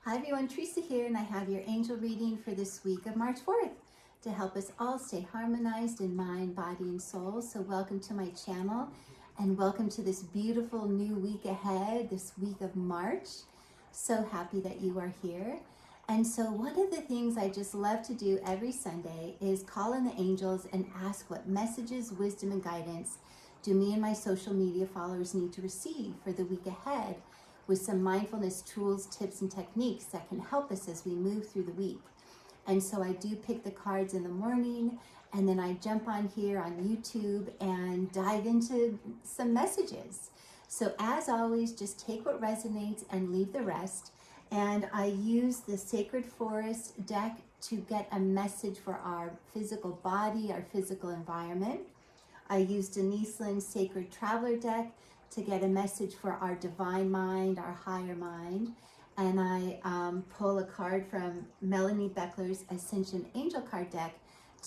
Hi everyone, Teresa here, and I have your angel reading for this week of March 4th to help us all stay harmonized in mind, body, and soul. So welcome to my channel and welcome to this beautiful new week ahead, this week of March. So happy that you are here. And so one of the things I just love to do every Sunday is call in the angels and ask what messages, wisdom, and guidance do me and my social media followers need to receive for the week ahead, with some mindfulness tools, tips, and techniques that can help us as we move through the week. And so I do pick the cards in the morning, and then I jump on here on YouTube and dive into some messages. So as always, just take what resonates and leave the rest. And I use the Sacred Forest deck to get a message for our physical body, our physical environment. I use Denise Lynn's Sacred Traveler deck to get a message for our divine mind, our higher mind. And I pull a card from Melanie Beckler's Ascension Angel card deck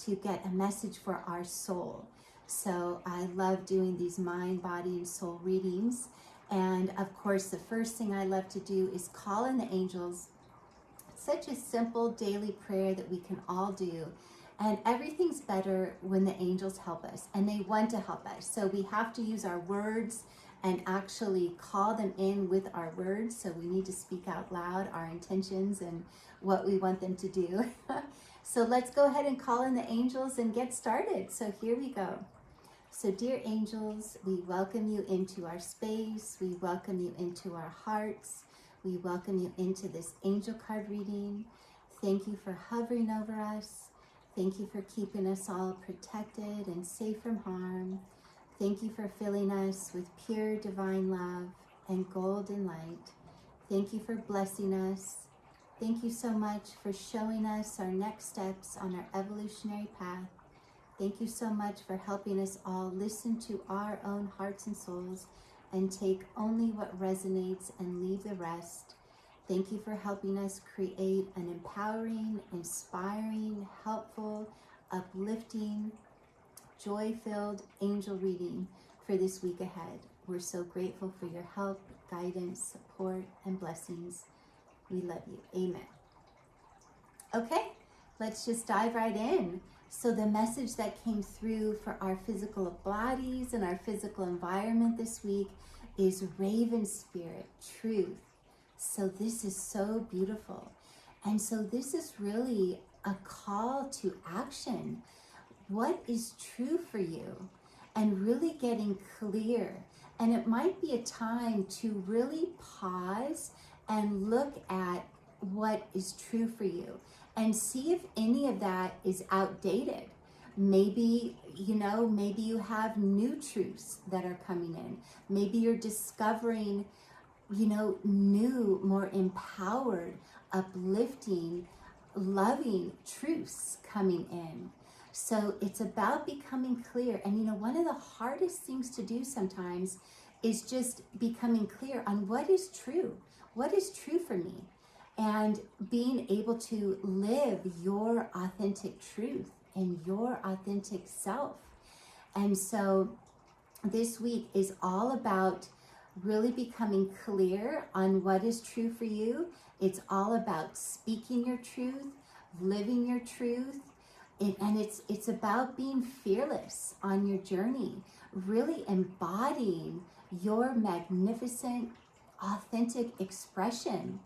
to get a message for our soul. So I love doing these mind, body, and soul readings. And of course, the first thing I love to do is call in the angels. Such a simple daily prayer that we can all do. And everything's better when the angels help us, and they want to help us. So we have to use our words and actually call them in with our words. So we need to speak out loud our intentions and what we want them to do. So let's go ahead and call in the angels and get started. So here we go. So dear angels, we welcome you into our space. We welcome you into our hearts. We welcome you into this angel card reading. Thank you for hovering over us. Thank you for keeping us all protected and safe from harm. Thank you for filling us with pure divine love and golden light. Thank you for blessing us. Thank you so much for showing us our next steps on our evolutionary path. Thank you so much for helping us all listen to our own hearts and souls and take only what resonates and leave the rest. Thank you for helping us create an empowering, inspiring, helpful, uplifting, joy-filled angel reading for this week ahead. We're so grateful for your help, guidance, support, and blessings. We love you. Amen. Okay, let's just dive right in. So the message that came through for our physical bodies and our physical environment this week is Raven Spirit, Truth. So this is so beautiful. And so this is really a call to action. What is true for you? And really getting clear. And it might be a time to really pause and look at what is true for you and see if any of that is outdated. Maybe, maybe you have new truths that are coming in. Maybe you're discovering new, more empowered, uplifting, loving truths coming in. So it's about becoming clear. And one of the hardest things to do sometimes is just becoming clear on what is true. What is true for me? And being able to live your authentic truth and your authentic self. And so this week is all about really becoming clear on what is true for you. It's all about speaking your truth, living your truth, and it's about being fearless on your journey, really embodying your magnificent, authentic expression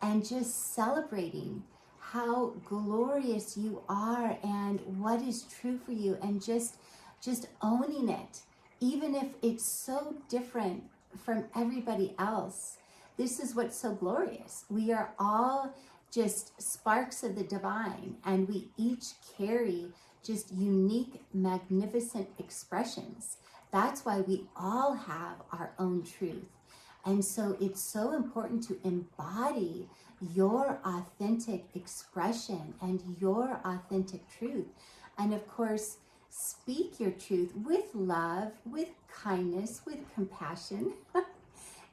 and just celebrating how glorious you are and what is true for you, and just owning it, even if it's so different from everybody else. This is what's so glorious. We are all just sparks of the divine, and we each carry just unique, magnificent expressions. That's why we all have our own truth. And so it's so important to embody your authentic expression and your authentic truth. And of course, speak your truth with love, with kindness, with compassion,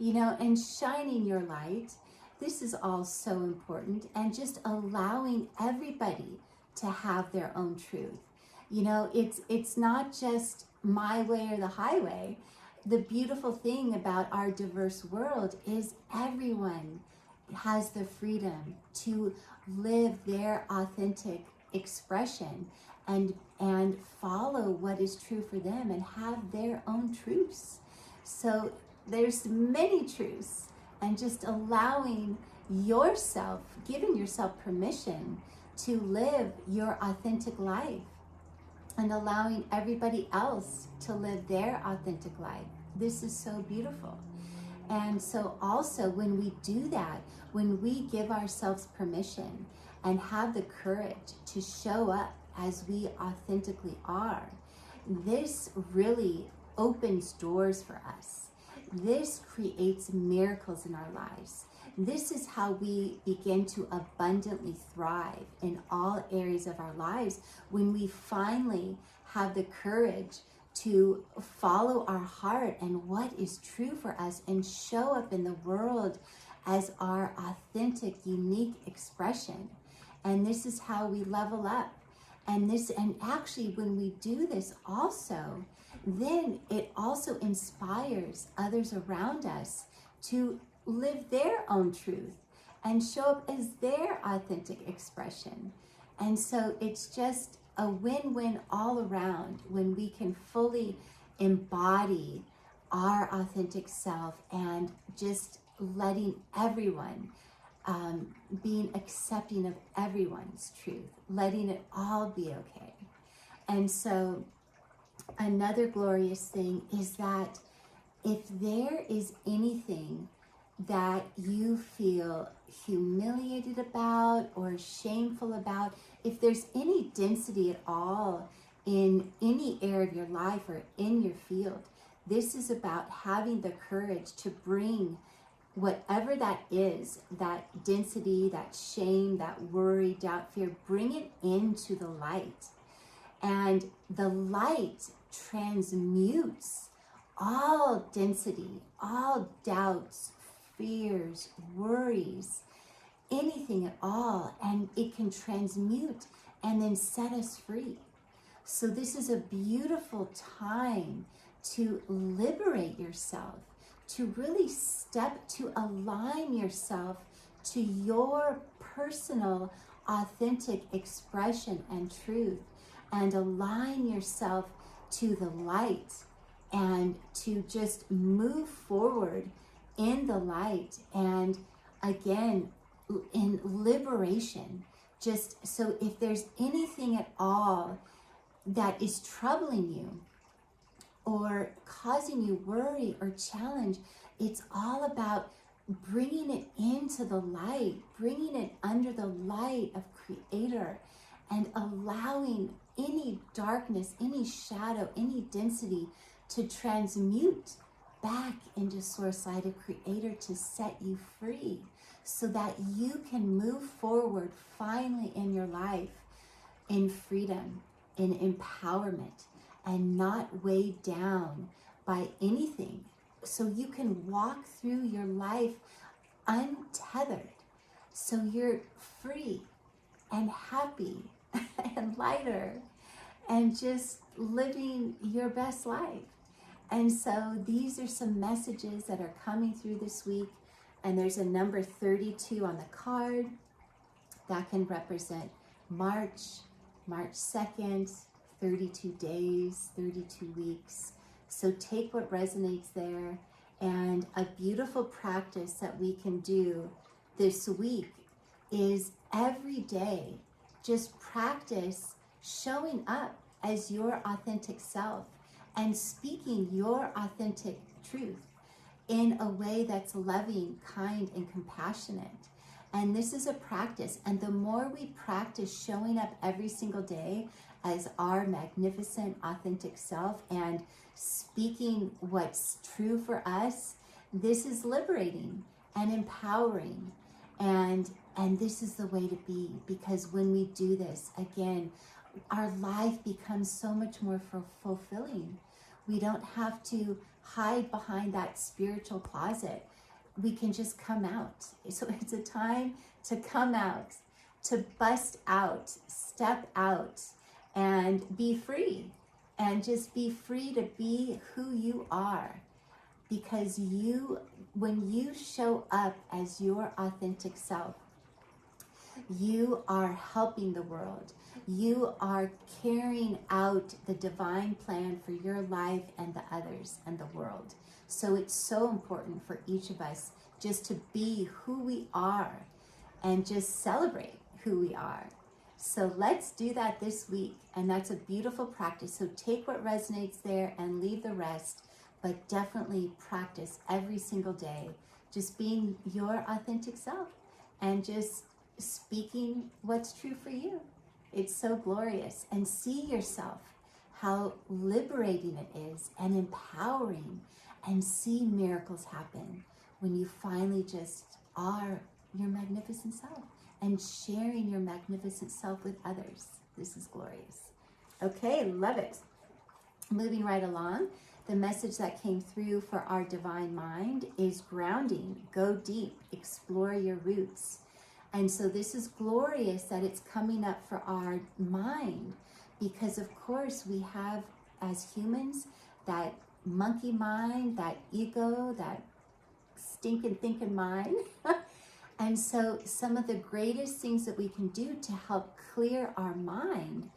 and shining your light. This is all so important, and just allowing everybody to have their own truth. It's not just my way or the highway. The beautiful thing about our diverse world is everyone has the freedom to live their authentic expression and follow what is true for them and have their own truths. So there's many truths, and just allowing yourself, giving yourself permission to live your authentic life and allowing everybody else to live their authentic life. This is so beautiful. And so also when we do that, when we give ourselves permission and have the courage to show up as we authentically are, this really opens doors for us. This creates miracles in our lives. This is how we begin to abundantly thrive in all areas of our lives, when we finally have the courage to follow our heart and what is true for us and show up in the world as our authentic, unique expression. And this is how we level up. And actually when we do this also, then it also inspires others around us to live their own truth and show up as their authentic expression. And so it's just a win-win all around when we can fully embody our authentic self and just letting everyone, being accepting of everyone's truth, letting it all be okay. And so another glorious thing is that if there is anything that you feel humiliated about or shameful about, if there's any density at all in any area of your life or in your field, this is about having the courage to bring whatever that is, that density, that shame, that worry, doubt, fear, bring it into the light. And the light transmutes all density, all doubts, fears, worries, anything at all, and it can transmute and then set us free. So this is a beautiful time to liberate yourself, to really to align yourself to your personal authentic expression and truth, and align yourself to the light, and to just move forward in the light, and again in liberation. Just so if there's anything at all that is troubling you or causing you worry or challenge, it's all about bringing it into the light, bringing it under the light of Creator, and allowing any darkness, any shadow, any density to transmute back into Source Light of Creator, to set you free, so that you can move forward finally in your life in freedom, in empowerment, and not weighed down by anything. So you can walk through your life untethered. So you're free and happy and lighter and just living your best life. And so these are some messages that are coming through this week. And there's a number 32 on the card that can represent March 2nd, 32 days, 32 weeks. So take what resonates there. And a beautiful practice that we can do this week is every day, just practice showing up as your authentic self and speaking your authentic truth in a way that's loving, kind, and compassionate. And this is a practice. And the more we practice showing up every single day as our magnificent, authentic self and speaking what's true for us, this is liberating and empowering. And this is the way to be, because when we do this, again, our life becomes so much more fulfilling. We don't have to hide behind that spiritual closet. We can just come out. So it's a time to come out, to bust out, step out, and be free. And just be free to be who you are. because when you show up as your authentic self, you are helping the world. You are carrying out the divine plan for your life and the others and the world. So it's so important for each of us just to be who we are and just celebrate who we are. So let's do that this week. And that's a beautiful practice. So take what resonates there and leave the rest, but definitely practice every single day, just being your authentic self and just speaking what's true for you. It's so glorious. And see yourself, how liberating it is and empowering, and see miracles happen when you finally just are your magnificent self and sharing your magnificent self with others. This is glorious. Okay, love it. Moving right along, the message that came through for our divine mind is grounding. Go deep, explore your roots. And so this is glorious that it's coming up for our mind, because of course we have, as humans, that monkey mind, that ego, that stinking thinking mind. And so some of the greatest things that we can do to help clear our mind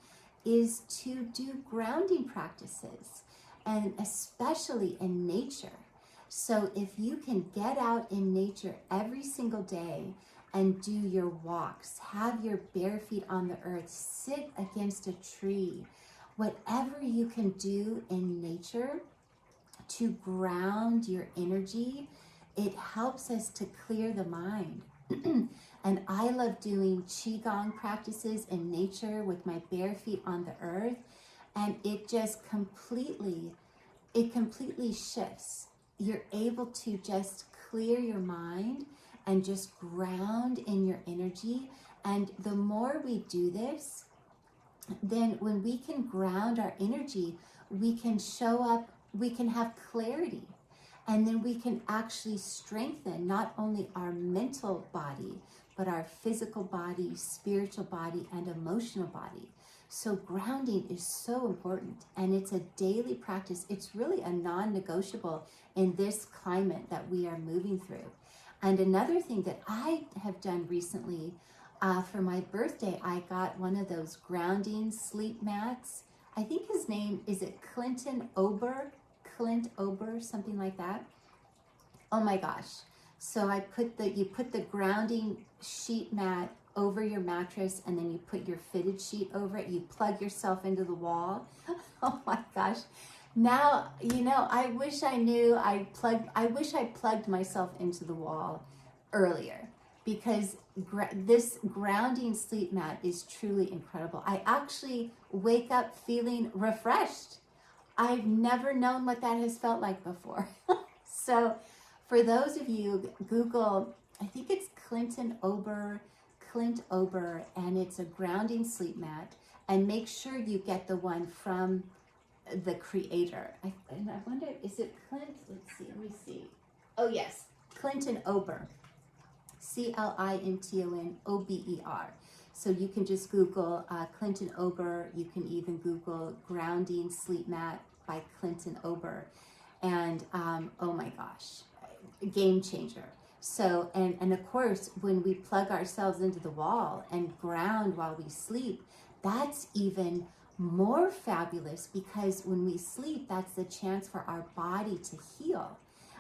is to do grounding practices, and especially in nature. So if you can get out in nature every single day and do your walks, have your bare feet on the earth, sit against a tree, whatever you can do in nature to ground your energy, it helps us to clear the mind. And I love doing qigong practices in nature with my bare feet on the earth, and it just completely shifts. You're able to just clear your mind and just ground in your energy. And the more we do this, then when we can ground our energy, we can show up, we can have clarity. And then we can actually strengthen not only our mental body, but our physical body, spiritual body, and emotional body. So grounding is so important, and it's a daily practice. It's really a non-negotiable in this climate that we are moving through. And another thing that I have done recently, for my birthday, I got one of those grounding sleep mats. I think his name, is it Clint Ober, something like that. Oh my gosh. So you put the grounding sheet mat over your mattress, and then you put your fitted sheet over it. You plug yourself into the wall. Oh my gosh. Now, I wish I plugged myself into the wall earlier, because this grounding sleep mat is truly incredible. I actually wake up feeling refreshed. I've never known what that has felt like before. So for those of you, Google, I think it's Clint Ober, and it's a grounding sleep mat, and make sure you get the one from the creator. And I wonder, is it Clint? Let me see. Oh yes, Clint Ober, ClintonOber. So you can just Google Clint Ober. You can even Google grounding sleep mat by Clint Ober. And oh my gosh, game changer. So, and of course, when we plug ourselves into the wall and ground while we sleep, that's even more fabulous, because when we sleep, that's the chance for our body to heal.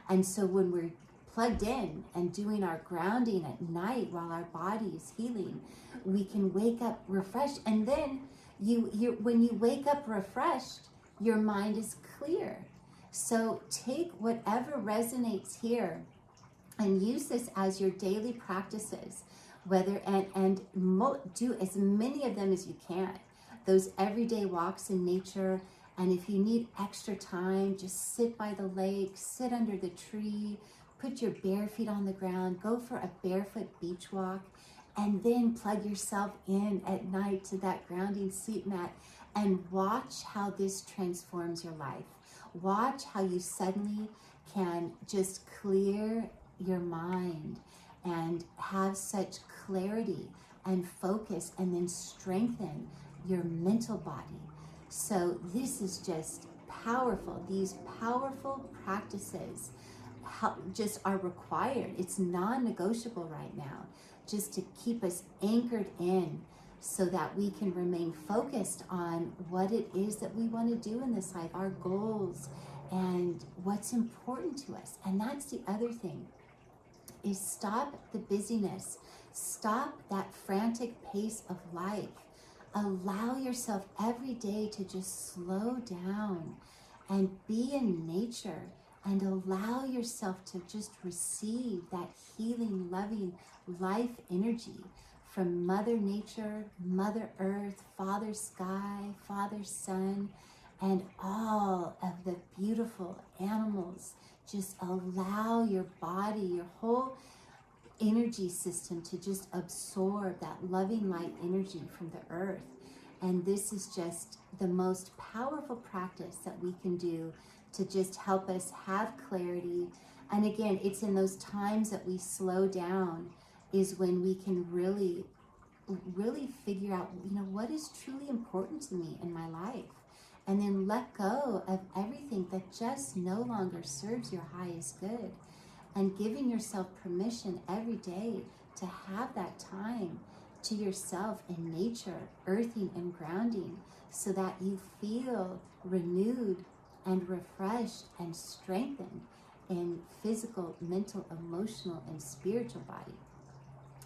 And so when we're plugged in and doing our grounding at night while our body is healing, we can wake up refreshed. And then when you wake up refreshed, your mind is clear. So take whatever resonates here and use this as your daily practices, and do as many of them as you can. Those everyday walks in nature. And if you need extra time, just sit by the lake, sit under the tree, put your bare feet on the ground, go for a barefoot beach walk, and then plug yourself in at night to that grounding sleep mat, and watch how this transforms your life. Watch how you suddenly can just clear your mind and have such clarity and focus, and then strengthen your mental body. So this is just these powerful practices just are required. It's non-negotiable right now, just to keep us anchored in so that we can remain focused on what it is that we want to do in this life, our goals, and what's important to us. And that's the other thing, is stop the busyness. Stop that frantic pace of life. Allow yourself every day to just slow down and be in nature, and allow yourself to just receive that healing, loving life energy from Mother Nature, Mother Earth, Father Sky, Father Sun, and all of the beautiful animals. Just allow your body, your whole energy system to just absorb that loving light energy from the earth. And this is just the most powerful practice that we can do to just help us have clarity. And again, it's in those times that we slow down is when we can really figure out, what is truly important to me in my life, and then let go of everything that just no longer serves your highest good, and giving yourself permission every day to have that time to yourself in nature, earthing and grounding, so that you feel renewed and refreshed and strengthened in physical, mental, emotional, and spiritual body.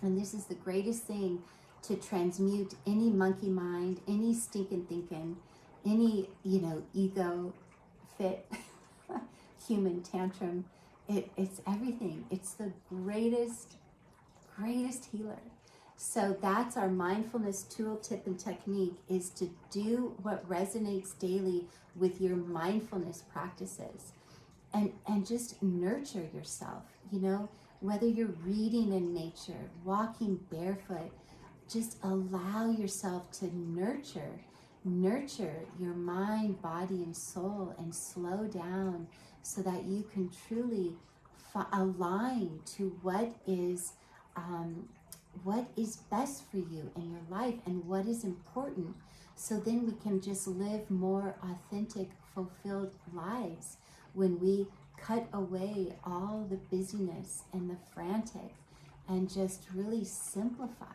And this is the greatest thing to transmute any monkey mind, any stinking thinking, any, ego fit human tantrum. It's everything. It's the greatest healer. So that's our mindfulness tool, tip, and technique, is to do what resonates daily with your mindfulness practices, and just nurture yourself, whether you're reading in nature, walking barefoot, just allow yourself to nurture your mind, body, and soul, and slow down so that you can truly align to what is best for you in your life and what is important. So then we can just live more authentic, fulfilled lives when we cut away all the busyness and the frantic and just really simplify.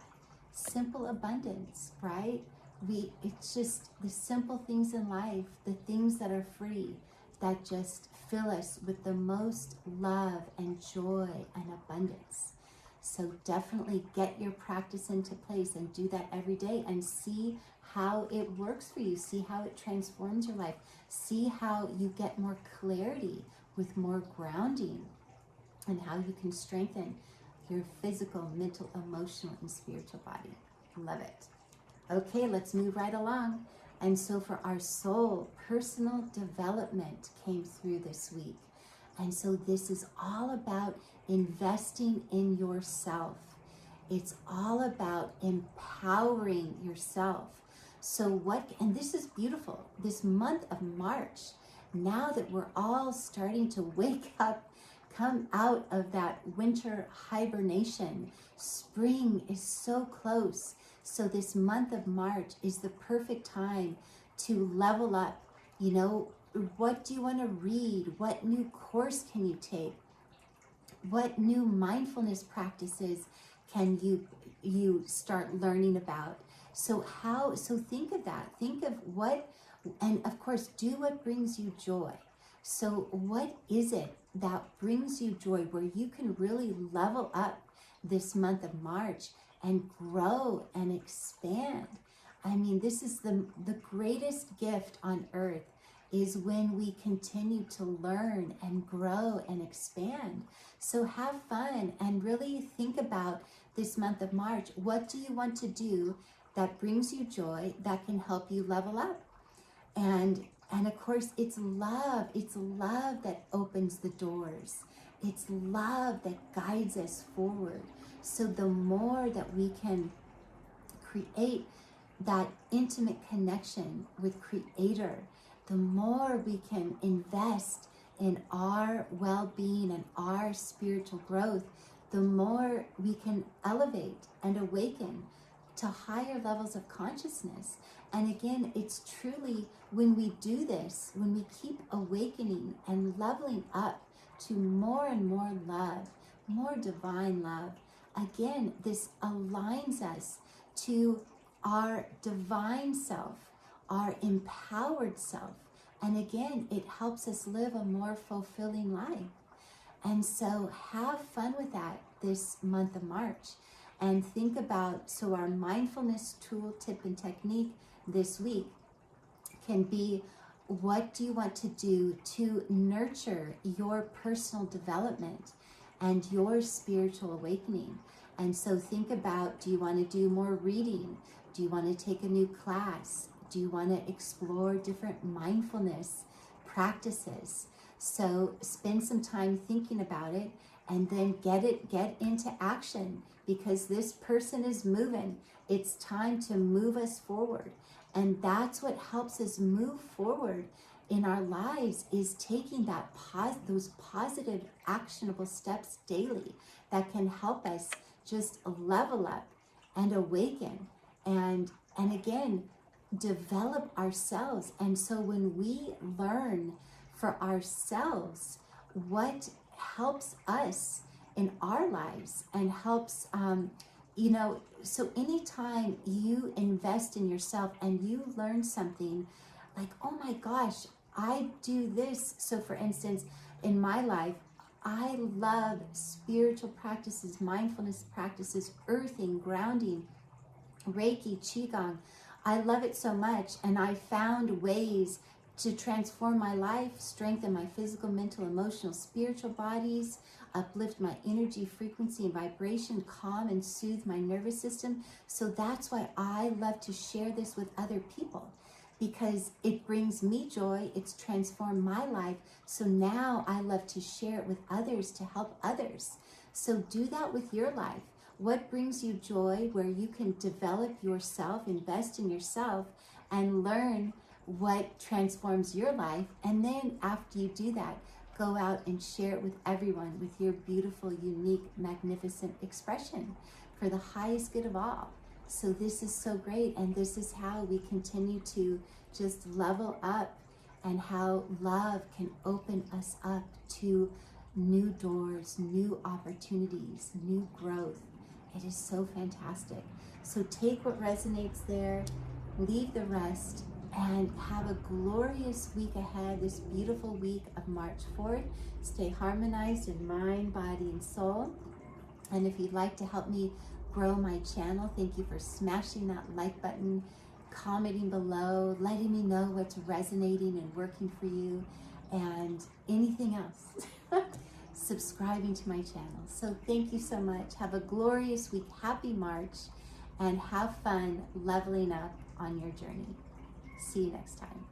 Simple abundance, right? It's just the simple things in life, the things that are free, that just fill us with the most love and joy and abundance. So definitely get your practice into place and do that every day, and see how it works for you. See how it transforms your life. See how you get more clarity with more grounding, and how you can strengthen your physical, mental, emotional, and spiritual body. Love it. Okay, let's move right along. And so for our soul, personal development came through this week. And so this is all about investing in yourself. It's all about empowering yourself. So and this is beautiful, this month of March, now that we're all starting to wake up, come out of that winter hibernation, spring is so close. So this month of March is the perfect time to level up. What do you want to read? What new course can you take? What new mindfulness practices can you start learning about? So think of that. Think of what, and of course, do what brings you joy. So what is it that brings you joy, where you can really level up this month of March and grow and expand? I mean, this is the greatest gift on earth, is when we continue to learn and grow and expand. So have fun and really think about this month of March. What do you want to do that brings you joy, that can help you level up? And of course, it's love. It's love that opens the doors. It's love that guides us forward. So the more that we can create that intimate connection with Creator, the more we can invest in our well-being and our spiritual growth, the more we can elevate and awaken to higher levels of consciousness. And again, it's truly when we do this, when we keep awakening and leveling up to more and more love, more divine love, again, this aligns us to our divine self, our empowered self. And again, it helps us live a more fulfilling life. And so have fun with that this month of March. And think about, so our mindfulness tool, tip, and technique this week can be, what do you want to do to nurture your personal development and your spiritual awakening? And so think about, do you want to do more reading? Do you want to take a new class? Do you want to explore different mindfulness practices? So spend some time thinking about it, and then get into action, because this person is moving. It's time to move us forward. And that's what helps us move forward in our lives, is taking that those positive, actionable steps daily that can help us just level up and awaken and again, develop ourselves. And so when we learn for ourselves what helps us in our lives and helps, so anytime you invest in yourself and you learn something like, oh my gosh, I do this. So for instance, in my life, I love spiritual practices, mindfulness practices, earthing, grounding, Reiki, Qigong. I love it so much. And I found ways to transform my life, strengthen my physical, mental, emotional, spiritual bodies, uplift my energy, frequency, and vibration, calm and soothe my nervous system. So that's why I love to share this with other people, because it brings me joy. It's transformed my life. So now I love to share it with others to help others. So do that with your life. What brings you joy, where you can develop yourself, invest in yourself, and learn what transforms your life. And then after you do that, go out and share it with everyone with your beautiful, unique, magnificent expression for the highest good of all. So this is so great. And this is how we continue to just level up, and how love can open us up to new doors, new opportunities, new growth. It is so fantastic. So take what resonates there, leave the rest, and have a glorious week ahead, this beautiful week of March 4th. Stay harmonized in mind, body, and soul. And if you'd like to help me grow my channel, thank you for smashing that like button, commenting below, letting me know what's resonating and working for you, and anything else. Subscribing to my channel. So thank you so much. Have a glorious week. Happy March, and have fun leveling up on your journey. See you next time.